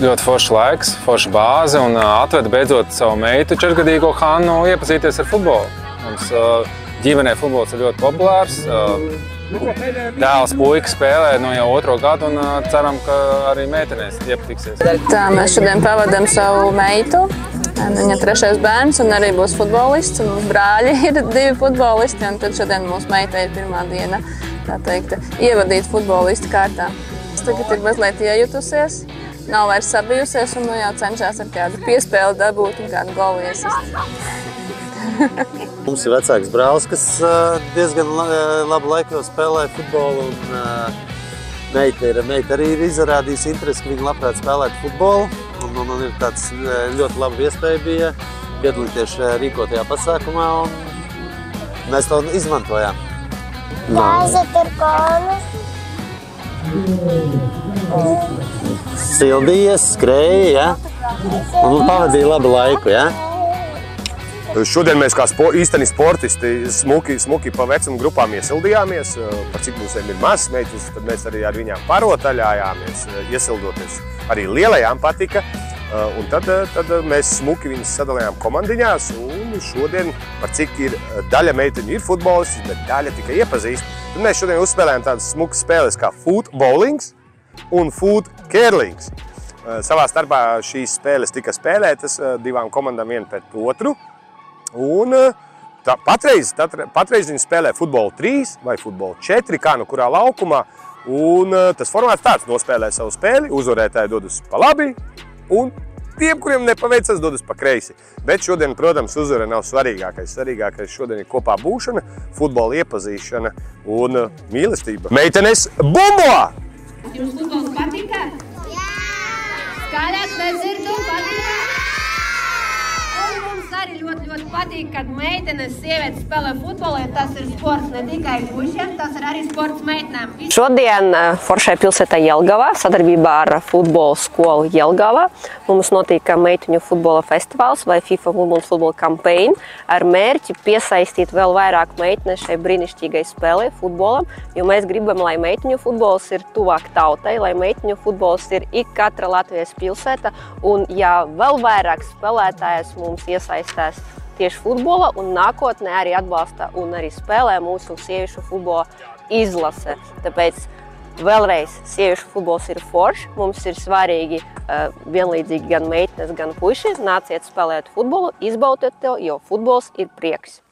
ļoti foršs laiks, forša bāze un atveda beidzot savu meitu 4-gadīgo Hannu iepazīties ar futbolu. Mums ģimenē futbols ir ļoti populārs. Dēls puika spēlē jau 2. gadu un ceram, ka arī meitenēs iepatiksies. Tā mēs šodien pavadām savu meitu. Viņa 3. bērns un arī būs futbolists. Un mums brāļi ir 2 futbolisti. Un tad šodien mūsu meita ir pirmā diena, tā teikt, ievadīt futbolistu kārtā. Es tagad ir mazliet iejutusies, nav vairs sabijusies un jau cenšas ar kādu piespēli dabūt un kādu golu iesist. Mums ir vecāks brālis, kas diezgan labu laiku jau spēlē futbolu, un meita arī ir izrādījusi interesi, ka viņa labprāt spēlētu futbolu. Un ir tāds ļoti laba iespēja bija piedalīties rīkotajā pasākumā, un mēs to izmantojām. Gāza turkonas. Sildījies, skrēja, ja? Un pavadīja labu laiku, ja? Šodien mēs kā īsteni sportisti smuki pa vecumu grupām iesildījāmies. Par cik mums ir mazs meitas, tad mēs arī ar viņām parotaļājāmies, iesildoties. Arī lielajām patika. Un tad mēs smuki viņas sadalījām komandiņās. Un šodien, par cik ir daļa meiteņu ir futbolisti, bet daļa tikai iepazīst. Tad mēs šodien uzspēlējām tādas smukas spēles kā foot bowlings un foot curlings. Savā starpā šīs spēles tika spēlētas 2 komandām viena pret otru. Un patreiz viņi spēlē futbolu 3 vai futbolu 4, kā nu kurā laukumā. Un tas formāts tāds: nospēlē savu spēli, uzvarētāji dodas pa labi, un tiem, kuriem nepaveicas, dodas pa kreisi. Bet šodien, protams, uzvara nav svarīgākais. Svarīgākais šodien ir kopā būšana, futbola iepazīšana un mīlestība. Meitenes, bumbo! Jums futbols patika? Jā! Skaļāk nedzirdu, patika? Un mums arī ļoti patīk, kad meitenes, sievietes spēlē futbolu, jo tas ir sports ne tikai puišiem, tas ir arī sports meitenēm. Šodien foršai pilsētā Jelgavā sadarbībā ar futbola skolu Jelgavā mums notika meiteņu futbola festivāls vai FIFA Women's Football Campaign ar mērķi piesaistīt vēl vairāk meitenes šai brīnišķīgai spēlē futbolam, jo mēs gribam, lai meiteņu futbols ir tuvāk tautai, lai meiteņu futbols ir ik katra Latvijas pilsēta, un ja vēl vairāk spēlētājas mums iesaistās tieši futbola un nākotnē arī atbalsta un arī spēlē mūsu sieviešu futbola izlase. Tāpēc vēlreiz sieviešu futbols ir foršs, mums ir svarīgi vienlīdzīgi gan meitenes, gan puiši. Nāciet spēlēt futbolu, izbaudiet to, jo futbols ir prieks.